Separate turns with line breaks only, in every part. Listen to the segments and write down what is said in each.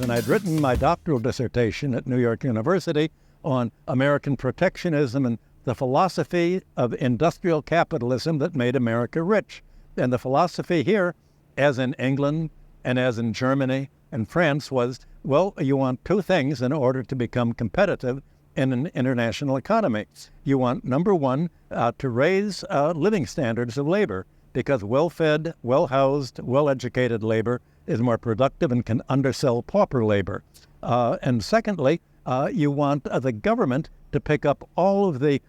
years, and I'd written my doctoral dissertation at New York University on American protectionism and the philosophy of industrial capitalism that made America rich. And the philosophy here, as in England and as in Germany and France, was, well, you want two things in order to become competitive in an international economy. You want, number one, to raise living standards of labor, because well-fed, well-housed, well-educated labor is more productive and can undersell pauper labor. And secondly, you want the government to pick up all of the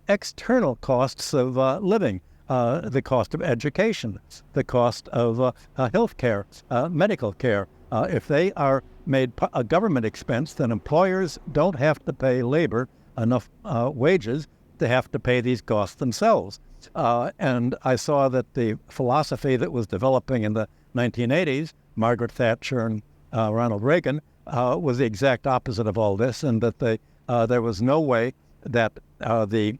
external costs of living, the cost of education, the cost of health care, medical care. If they are made a government expense, then employers don't have to pay labor enough wages to have to pay these costs themselves. And I saw that the philosophy that was developing in the 1980s, Margaret Thatcher and Ronald Reagan, was the exact opposite of all this, and that there was no way that the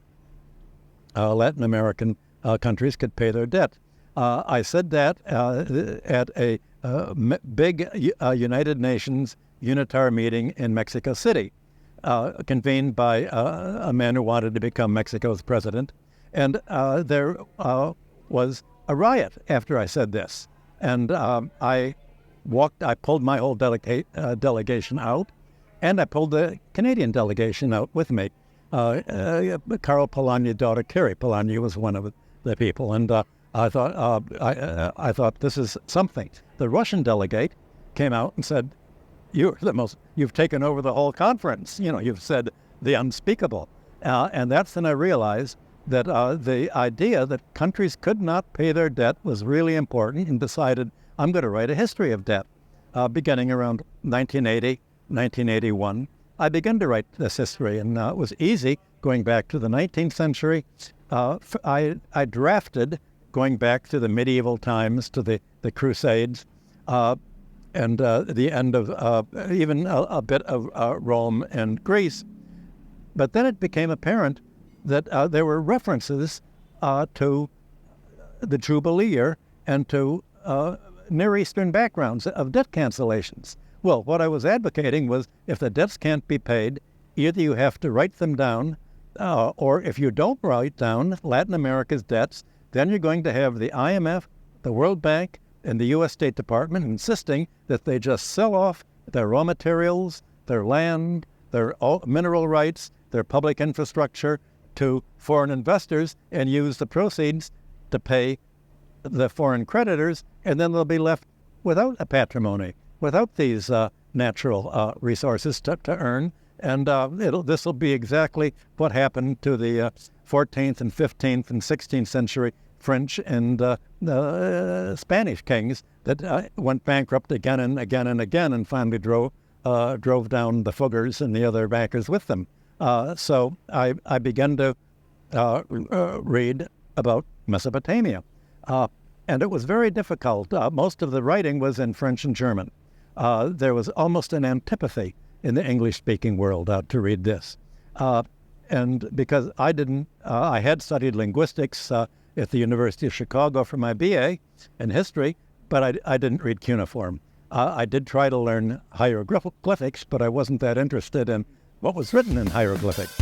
Latin American countries could pay their debt. I said that at a big United Nations UNITAR meeting in Mexico City, convened by a man who wanted to become Mexico's president. And there was a riot after I said this. And I pulled my whole delegation out, and I pulled the Canadian delegation out with me. Carl Polanyi's daughter, Carrie Polanyi, was one of the people. And I thought this is something. The Russian delegate came out and said, you've taken over the whole conference. You've said the unspeakable. And that's when I realized that the idea that countries could not pay their debt was really important, and decided I'm going to write a history of debt. Beginning around 1980, 1981, I began to write this history, and it was easy going back to the 19th century. I drafted going back to the medieval times, to the Crusades, and the end of even a bit of Rome and Greece. But then it became apparent that there were references to the Jubilee year and to Near Eastern backgrounds of debt cancellations. Well, what I was advocating was, if the debts can't be paid, either you have to write them down, or if you don't write down Latin America's debts, then you're going to have the IMF, the World Bank, and the U.S. State Department insisting that they just sell off their raw materials, their land, their mineral rights, their public infrastructure to foreign investors, and use the proceeds to pay the foreign creditors, and then they'll be left without a patrimony, without these natural resources to earn. And this will be exactly what happened to the 14th and 15th and 16th century French and Spanish kings that went bankrupt again and again and again, and finally drove down the Fuggers and the other bankers with them. So I began to read about Mesopotamia. And it was very difficult. Most of the writing was in French and German. There was almost an antipathy in the English-speaking world to read this. And because I had studied linguistics at the University of Chicago for my BA in history, but I didn't read cuneiform. I did try to learn hieroglyphics, but I wasn't that interested in what was written in hieroglyphics.